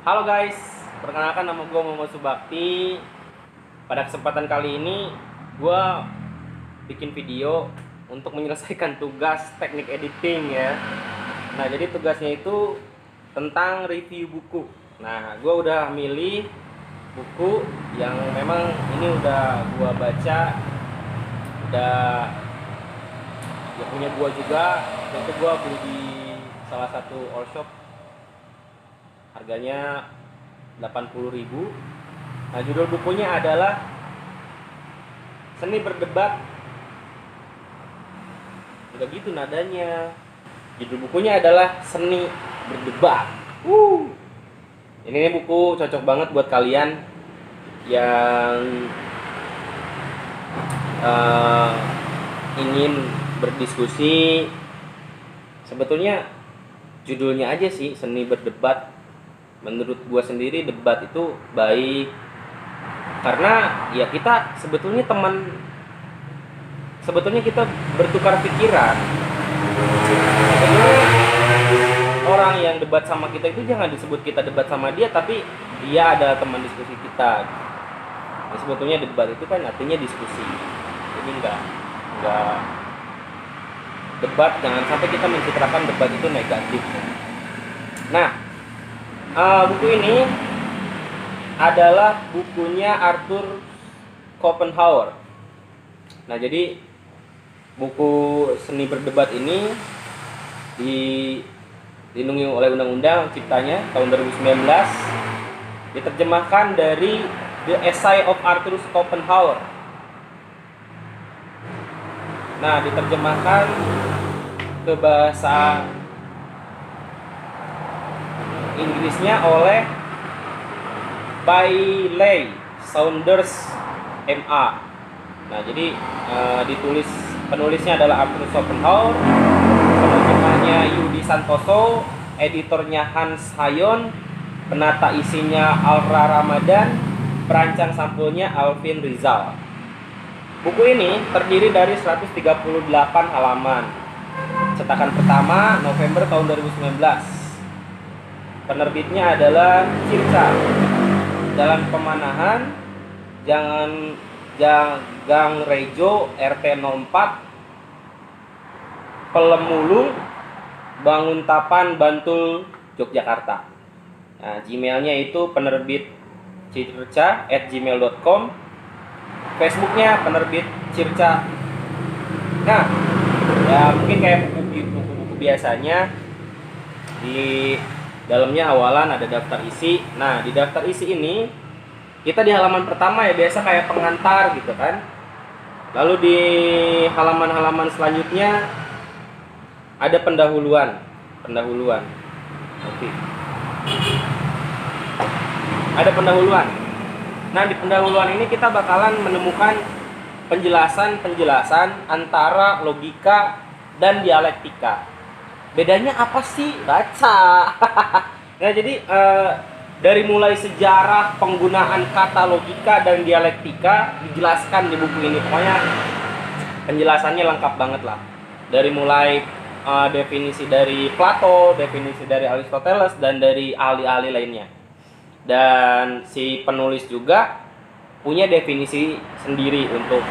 Halo guys, perkenalkan nama gue Muhammad Subakti. Pada kesempatan kali ini gue bikin video untuk menyelesaikan tugas teknik editing ya. Nah jadi tugasnya itu tentang review buku. Nah gue udah milih buku yang memang ini udah gue baca, udah ya punya gue juga. Itu gue beli di salah satu all shop, harganya 80.000. Nah, judul bukunya adalah Seni Berdebat. Udah gitu nadanya. Judul bukunya adalah Seni Berdebat. Ini buku cocok banget buat kalian yang ingin berdiskusi. Sebetulnya judulnya aja sih, Seni Berdebat. Menurut gua sendiri debat itu baik karena ya kita sebetulnya kita bertukar pikiran. Sebetulnya orang yang debat sama kita itu jangan disebut kita debat sama dia, tapi dia adalah teman diskusi kita. Nah, sebetulnya debat itu kan artinya diskusi. Jadi enggak debat, jangan sampai kita mencitrakan debat itu negatif. Nah, buku ini adalah bukunya Arthur Schopenhauer. Nah, jadi buku Seni Berdebat ini dilindungi oleh Undang-Undang Ciptanya tahun 2019, diterjemahkan dari The Essay of Arthur Schopenhauer. Nah, diterjemahkan ke bahasa Inggrisnya oleh Bailey Saunders MA. Nah, jadi penulisnya adalah Arthur Schopenhauer, penerjemahnya Yudi Santoso, editornya Hans Hayon, penata isinya Alra Ramadan, perancang sampulnya Alvin Rizal. Buku ini terdiri dari 138 halaman. Cetakan pertama November tahun 2019. Penerbitnya adalah Circa. Dalam Pemanahan, Gang Rejo, RT 04, Pelemulung, Banguntapan, Bantul, Yogyakarta. Nah, Gmailnya itu penerbit circa@gmail.com. Facebooknya penerbit Circa. Nah, ya mungkin kayak buku-buku biasanya, di dalamnya awalan ada daftar isi. Nah, di daftar isi ini kita di halaman pertama ya biasa kayak pengantar gitu kan. Lalu di halaman-halaman selanjutnya ada pendahuluan. Oke. Ada pendahuluan. Nah, di pendahuluan ini kita bakalan menemukan penjelasan antara logika dan dialektika. Bedanya apa sih? Baca. Nah, jadi dari mulai sejarah penggunaan kata logika dan dialektika dijelaskan di buku ini. Pokoknya penjelasannya lengkap banget lah. Dari mulai definisi dari Plato, definisi dari Aristoteles, dan dari ahli-ahli lainnya. Dan si penulis juga punya definisi sendiri untuk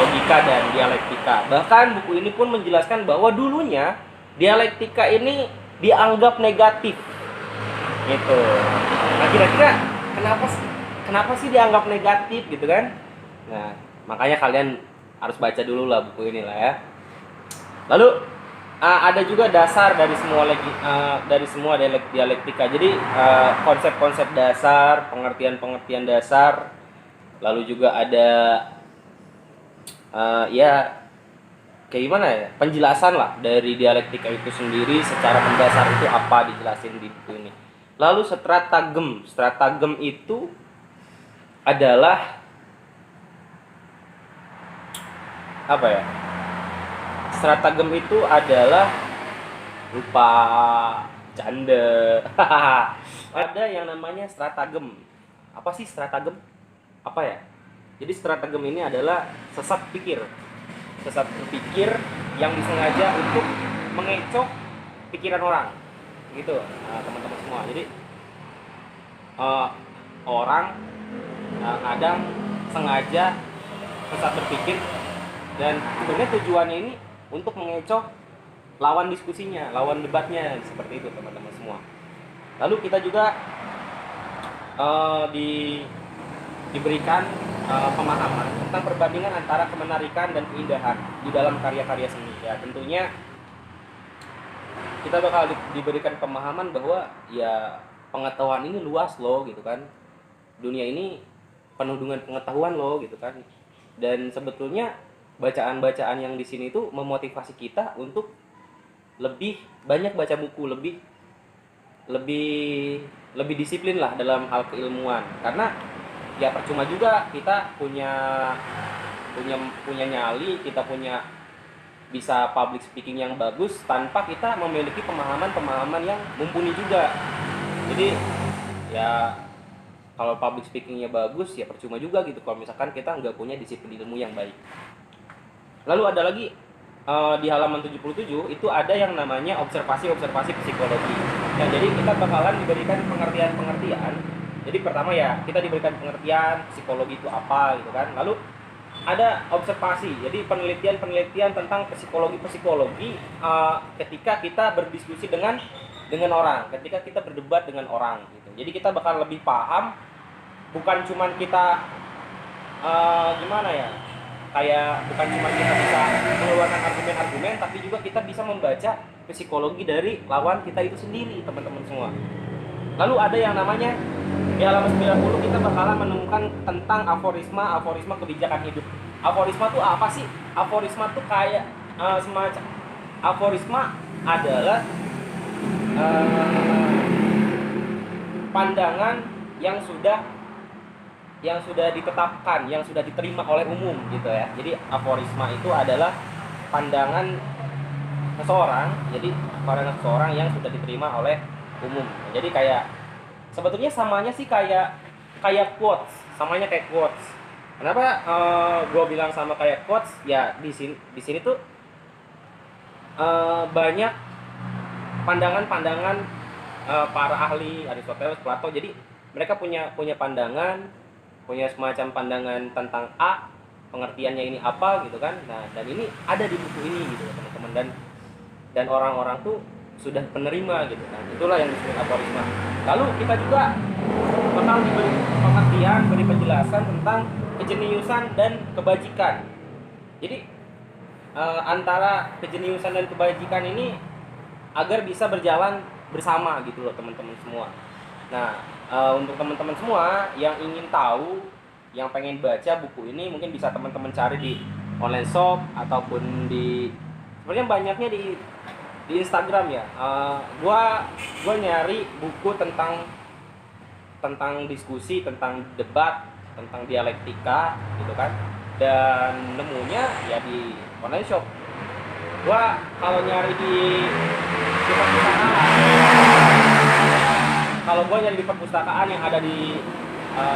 logika dan dialektika. Bahkan buku ini pun menjelaskan bahwa dulunya dialektika ini dianggap negatif gitu. Nah, kira-kira kenapa sih dianggap negatif gitu kan? Nah, makanya kalian harus baca dulu lah buku ini lah ya. Lalu ada juga dasar dari semua dialektika. Jadi konsep-konsep dasar, pengertian dasar. Lalu juga ada kayak gimana ya, penjelasan lah dari dialektika itu sendiri, secara mendasar itu apa dijelasin di buku ini. Lalu stratagem itu adalah apa ya? Stratagem itu adalah lupa canda. Ada yang namanya stratagem. Apa sih stratagem? Apa ya? Jadi stratagem ini adalah sesat berpikir yang disengaja untuk mengecoh pikiran orang gitu, teman-teman semua. Jadi eh, orang kadang sengaja sesat berpikir, dan sebenarnya tujuannya ini untuk mengecoh lawan diskusinya, lawan debatnya, seperti itu teman-teman semua. Lalu kita juga diberikan pemahaman tentang perbandingan antara kemenarikan dan keindahan di dalam karya-karya seni. Ya tentunya kita bakal diberikan pemahaman bahwa ya pengetahuan ini luas loh gitu kan, dunia ini penuh dengan pengetahuan loh gitu kan, dan sebetulnya bacaan-bacaan yang di sini itu memotivasi kita untuk lebih banyak baca buku, lebih lebih lebih disiplin lah dalam hal keilmuan, karena ya percuma juga kita punya punya punya nyali, kita punya bisa public speaking yang bagus tanpa kita memiliki pemahaman-pemahaman yang mumpuni juga. Jadi ya kalau public speakingnya bagus ya percuma juga gitu kalau misalkan kita nggak punya disiplin ilmu yang baik. Lalu ada lagi di halaman 77 itu ada yang namanya observasi-observasi psikologi. Nah, jadi kita bakalan diberikan pengertian-pengertian. Jadi pertama ya kita diberikan pengertian psikologi itu apa gitu kan. Lalu ada observasi, jadi penelitian-penelitian tentang psikologi ketika kita berdiskusi dengan orang, ketika kita berdebat dengan orang gitu. Jadi kita bakal lebih paham, bukan cuman kita gimana ya, kayak bukan cuma kita bisa mengeluarkan argumen-argumen, tapi juga kita bisa membaca psikologi dari lawan kita itu sendiri, teman-teman semua. Lalu ada yang namanya di halaman 90 kita bakalan menemukan tentang aforisma kebijakan hidup. Aforisma itu apa sih? Aforisma itu kayak semacam, aforisma adalah pandangan yang sudah ditetapkan, yang sudah diterima oleh umum gitu ya. Jadi aforisma itu adalah pandangan seseorang, jadi pandangan seseorang yang sudah diterima oleh umum. Jadi kayak sebetulnya samanya sih kayak quotes, samanya kayak quotes. Kenapa gue bilang sama kayak quotes? Ya di sini tuh banyak pandangan-pandangan para ahli, Aristoteles, Plato. Jadi mereka punya pandangan, punya semacam pandangan tentang A, pengertiannya ini apa gitu kan. Nah, dan ini ada di buku ini gitu teman-teman, dan orang-orang tuh sudah penerima gitu kan. Itulah yang disebut aforisma. Lalu kita juga bakal diberi pengertian, beri penjelasan tentang kejeniusan dan kebajikan. Jadi antara kejeniusan dan kebajikan ini agar bisa berjalan bersama gitu loh teman-teman semua. Nah, untuk teman-teman semua yang ingin tahu, yang pengen baca buku ini, mungkin bisa teman-teman cari di online shop ataupun sebenarnya banyaknya di Instagram ya. Gua nyari buku tentang diskusi, tentang debat, tentang dialektika gitu kan, dan nemunya ya di online shop. Gua kalau nyari di perpustakaan yang ada di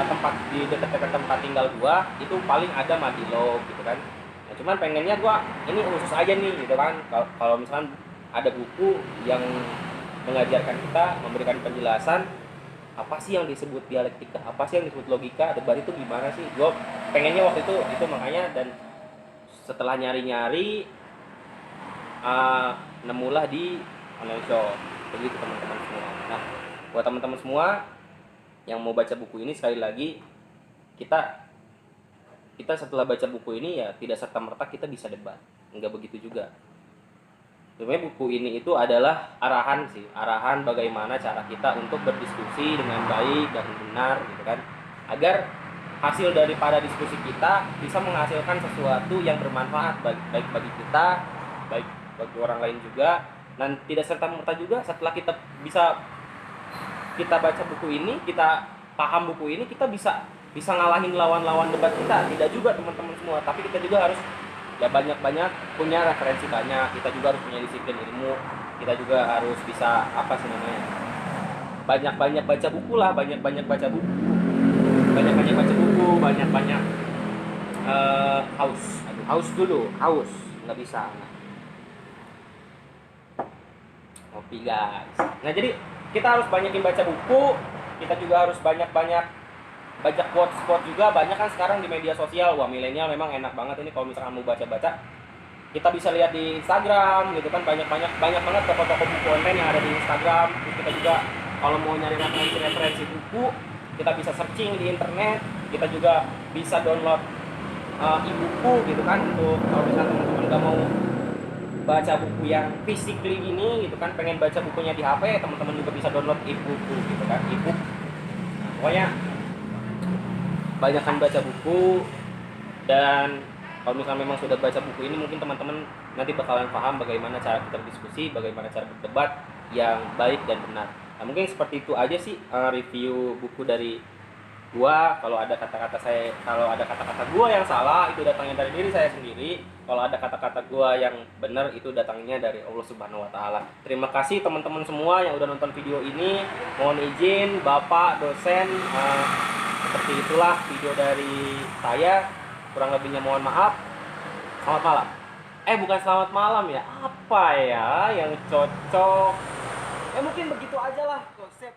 tempat di dekat-dekat tempat tinggal gua, itu paling ada Madilog gitu kan. Nah, cuman pengennya gua ini khusus aja nih gitu kan. Kalau misalkan ada buku yang mengajarkan kita, memberikan penjelasan apa sih yang disebut dialektika, apa sih yang disebut logika, debat itu gimana sih, gue pengennya waktu itu makanya. Dan setelah nyari-nyari nemulah di online shop begitu teman-teman semua. Nah, buat teman-teman semua yang mau baca buku ini, sekali lagi kita setelah baca buku ini ya tidak serta-merta kita bisa debat, enggak begitu juga. Sebenarnya buku ini itu adalah arahan bagaimana cara kita untuk berdiskusi dengan baik dan benar gitu kan, agar hasil daripada diskusi kita bisa menghasilkan sesuatu yang bermanfaat baik bagi kita, baik bagi orang lain juga. Dan tidak serta-merta juga setelah kita baca buku ini, kita paham buku ini, kita bisa ngalahin lawan-lawan debat kita. Tidak juga teman-teman semua, tapi kita juga harus ya banyak-banyak punya referensi banyak, kita juga harus punya disiplin ilmu, kita juga harus bisa banyak-banyak baca buku lah, banyak-banyak baca buku, haus dulu, nggak bisa ngopi guys. Nah, jadi kita harus banyakin baca buku, Kita juga harus banyak-banyak baca quotes juga, banyak kan sekarang di media sosial. Wah, milenial memang enak banget ini kalau misalkan mau baca-baca. Kita bisa lihat di Instagram gitu kan, banyak banget toko-toko buku online yang ada di Instagram. Terus kita juga kalau mau nyari referensi buku, kita bisa searching di internet. Kita juga bisa download e-buku gitu kan, untuk kalau misalnya teman-teman nggak mau baca buku yang physically ini gitu kan, pengen baca bukunya di HP, teman-teman juga bisa download e-buku gitu kan, e-book. Nah, pokoknya banyakkan baca buku. Dan kalau misalnya memang sudah baca buku ini, mungkin teman-teman nanti bakalan paham bagaimana cara kita berdiskusi, bagaimana cara berdebat yang baik dan benar. Nah, mungkin seperti itu aja sih review buku dari gua. Kalau ada kata-kata gua yang salah, itu datangnya dari diri saya sendiri. Kalau ada kata-kata gua yang benar, itu datangnya dari Allah Subhanahu wa taala. Terima kasih teman-teman semua yang udah nonton video ini. Mohon izin Bapak dosen, seperti itulah video dari saya. Kurang lebihnya mohon maaf. Selamat malam. Bukan selamat malam ya. Apa ya yang cocok? Mungkin begitu aja lah konsep